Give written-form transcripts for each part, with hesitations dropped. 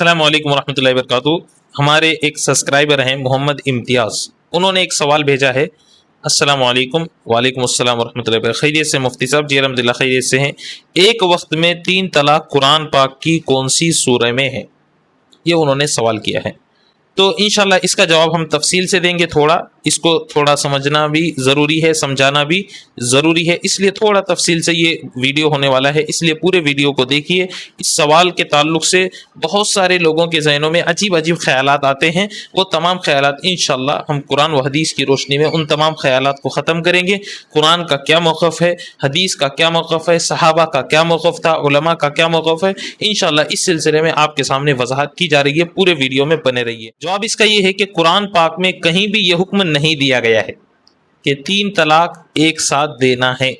السلام علیکم ورحمۃ اللہ وبرکاتہ۔ ہمارے ایک سبسکرائبر ہیں محمد امتیاز، انہوں نے ایک سوال بھیجا ہے۔ السلام علیکم۔ وعلیکم السلام ورحمۃ اللہ وبرکاتہ۔ خیریت سے مفتی صاحب؟ جی الحمد للہ خیریت سے ہیں۔ ایک وقت میں 3 طلاق قرآن پاک کی کون سی سورہ میں ہے؟ یہ انہوں نے سوال کیا ہے، تو انشاءاللہ اس کا جواب ہم تفصیل سے دیں گے۔ اس کو تھوڑا سمجھنا بھی ضروری ہے، سمجھانا بھی ضروری ہے، اس لیے تھوڑا تفصیل سے یہ ویڈیو ہونے والا ہے، اس لیے پورے ویڈیو کو دیکھیے۔ اس سوال کے تعلق سے بہت سارے لوگوں کے ذہنوں میں عجیب خیالات آتے ہیں، وہ تمام خیالات انشاءاللہ ہم قرآن و حدیث کی روشنی میں ان تمام خیالات کو ختم کریں گے۔ قرآن کا کیا موقف ہے، حدیث کا کیا موقف ہے، صحابہ کا کیا موقف تھا، علماء کا کیا موقف ہے، انشاءاللہ اس سلسلے میں آپ کے سامنے وضاحت کی جا رہی ہے۔ پورے ویڈیو میں بنے رہیے۔ جواب اس کا یہ ہے کہ قرآن پاک میں کہیں بھی یہ حکم نہیں دیا گیا ہے کہ 3 طلاق ایک ساتھ دینا ہے،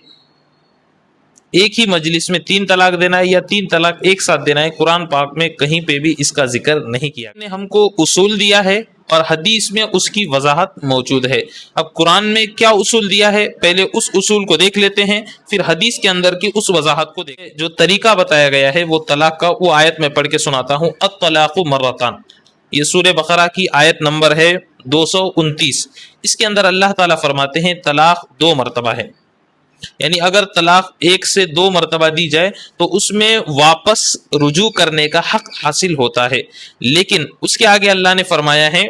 ایک ہی مجلس میں 3 طلاق دینا ہے یا 3 طلاق ایک ساتھ دینا ہے۔ قرآن پاک میں کہیں پہ بھی اس کا ذکر نہیں کیا نے ہم کو اصول دیا ہے اور حدیث میں اس کی وضاحت موجود ہے۔ اب قرآن میں کیا اصول دیا ہے، پہلے اس اصول کو دیکھ لیتے ہیں، پھر حدیث کے اندر کی اس وضاحت کو دیکھیں۔ جو طریقہ بتایا گیا ہے وہ طلاق کا، وہ آیت میں پڑھ کے سناتا ہوں۔ الطلاق مرتان، یہ سورہ بقرہ کی آیت نمبر ہے 229۔ اس کے اندر اللہ تعالیٰ فرماتے ہیں طلاق 2 مرتبہ ہے، یعنی اگر طلاق 1 سے 2 مرتبہ دی جائے تو اس میں واپس رجوع کرنے کا حق حاصل ہوتا ہے۔ لیکن اس کے آگے اللہ نے فرمایا ہے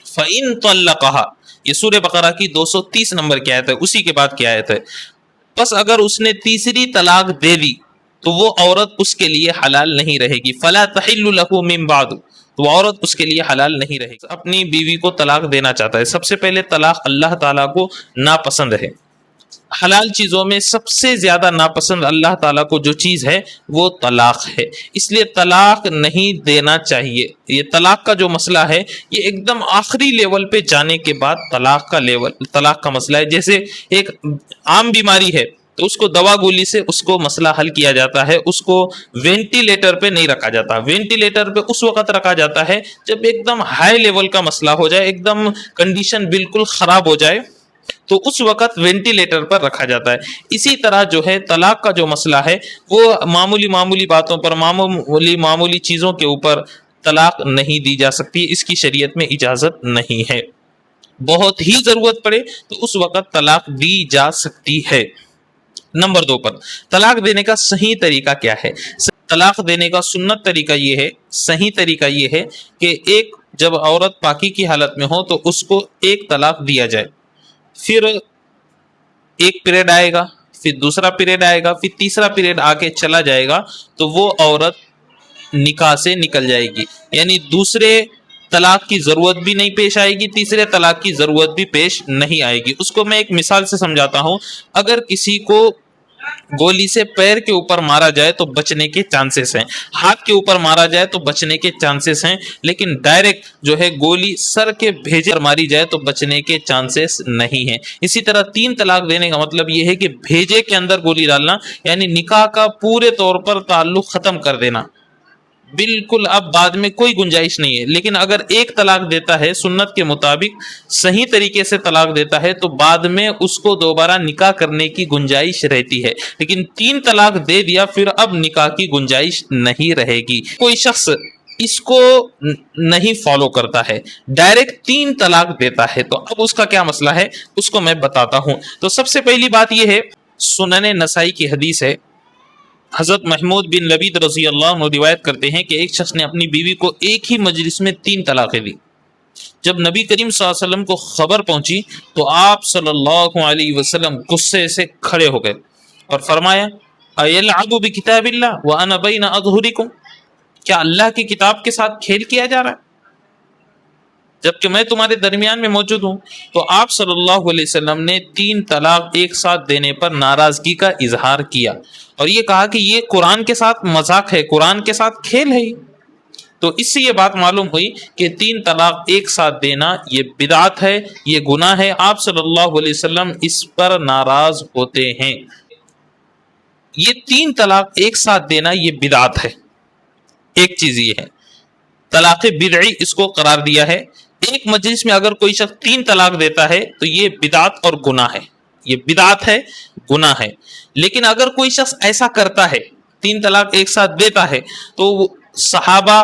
فَإِن طَلَّقَهَا، یہ سورہ بقرہ کی 230 نمبر کی آیت ہے، اسی کے بعد کی آیت ہے۔ پس اگر اس نے تیسری طلاق دے دی تو وہ عورت اس کے لیے حلال نہیں رہے گی۔ فَلَا تَحِلُّ لَهُ مِن بَعْدُ، تو وہ عورت اس کے لیے حلال نہیں رہے گی۔ اپنی بیوی کو طلاق دینا چاہتا ہے، سب سے پہلے طلاق اللہ تعالیٰ کو ناپسند ہے۔ حلال چیزوں میں سب سے زیادہ ناپسند اللہ تعالیٰ کو جو چیز ہے وہ طلاق ہے، اس لیے طلاق نہیں دینا چاہیے۔ یہ طلاق کا جو مسئلہ ہے یہ ایک دم آخری لیول پہ جانے کے بعد طلاق کا مسئلہ ہے۔ جیسے ایک عام بیماری ہے تو اس کو دوا گولی سے اس کو مسئلہ حل کیا جاتا ہے، اس کو وینٹیلیٹر پہ نہیں رکھا جاتا۔ وینٹیلیٹر پہ اس وقت رکھا جاتا ہے جب ایک دم ہائی لیول کا مسئلہ ہو جائے، ایک دم کنڈیشن بالکل خراب ہو جائے، تو اس وقت وینٹیلیٹر پر رکھا جاتا ہے۔ اسی طرح جو ہے طلاق کا جو مسئلہ ہے وہ معمولی باتوں پر، معمولی چیزوں کے اوپر طلاق نہیں دی جا سکتی، اس کی شریعت میں اجازت نہیں ہے۔ بہت ہی ضرورت پڑے تو اس وقت طلاق دی جا سکتی ہے۔ نمبر 2 پر طلاق دینے کا صحیح طریقہ کیا ہے؟ طلاق دینے کا سنت طریقہ یہ ہے، صحیح طریقہ یہ ہے کہ جب عورت پاکی کی حالت میں ہو تو اس کو 1 طلاق دیا جائے، پھر 1 پیریڈ آئے گا، پھر دوسرا پیریڈ آئے گا، پھر تیسرا پیریڈ آ کے چلا جائے گا تو وہ عورت نکاح سے نکل جائے گی، یعنی دوسرے طلاق کی ضرورت بھی نہیں پیش آئے گی، تیسرے طلاق کی ضرورت بھی پیش نہیں آئے گی۔ اس کو میں ایک مثال سے سمجھاتا ہوں۔ اگر کسی کو گولی سے پیر کے اوپر مارا جائے تو بچنے کے چانسز ہیں، ہاتھ کے اوپر مارا جائے تو بچنے کے چانسز ہیں، لیکن ڈائریکٹ جو ہے گولی سر کے بھیجے پر ماری جائے تو بچنے کے چانسز نہیں ہیں۔ اسی طرح 3 طلاق دینے کا مطلب یہ ہے کہ بھیجے کے اندر گولی ڈالنا، یعنی نکاح کا پورے طور پر تعلق ختم کر دینا، بالکل اب بعد میں کوئی گنجائش نہیں ہے۔ لیکن اگر 1 طلاق دیتا ہے سنت کے مطابق، صحیح طریقے سے طلاق دیتا ہے تو بعد میں اس کو دوبارہ نکاح کرنے کی گنجائش رہتی ہے، لیکن 3 طلاق دے دیا پھر اب نکاح کی گنجائش نہیں رہے گی۔ کوئی شخص اس کو نہیں فالو کرتا ہے، ڈائریکٹ 3 طلاق دیتا ہے، تو اب اس کا کیا مسئلہ ہے اس کو میں بتاتا ہوں۔ تو سب سے پہلی بات یہ ہے، سنن نسائی کی حدیث ہے، حضرت محمود بن لبید رضی اللہ عنہ روایت کرتے ہیں کہ ایک شخص نے اپنی بیوی کو ایک ہی مجلس میں 3 طلاقیں دی۔ جب نبی کریم صلی اللہ علیہ وسلم کو خبر پہنچی تو آپ صلی اللہ علیہ وسلم غصے سے کھڑے ہو گئے اور فرمایا اَيَلْعَبُ بِكِتَابِ اللَّهِ وَأَنَا بَيْنَ أَظْهُرِكُمْ، کیا اللہ کی کتاب کے ساتھ کھیل کیا جا رہا ہے جبکہ میں تمہارے درمیان میں موجود ہوں؟ تو آپ صلی اللہ علیہ وسلم نے 3 طلاق ایک ساتھ دینے پر ناراضگی کا اظہار کیا اور یہ کہا کہ یہ قرآن کے ساتھ مذاق ہے، قرآن کے ساتھ کھیل ہے۔ تو اس سے یہ بات معلوم ہوئی کہ 3 طلاق ایک ساتھ دینا یہ بدعت ہے، یہ گناہ ہے، آپ صلی اللہ علیہ وسلم اس پر ناراض ہوتے ہیں۔ یہ 3 طلاق ایک ساتھ دینا یہ بدعت ہے۔ ایک چیز یہ ہے، طلاق بدعی اس کو قرار دیا ہے۔ ایک مجلس میں اگر کوئی شخص 3 طلاق دیتا ہے تو یہ بدعت اور گناہ ہے، یہ بدعت ہے، گناہ ہے۔ لیکن اگر کوئی شخص ایسا کرتا ہے، 3 طلاق ایک ساتھ دیتا ہے، تو صحابہ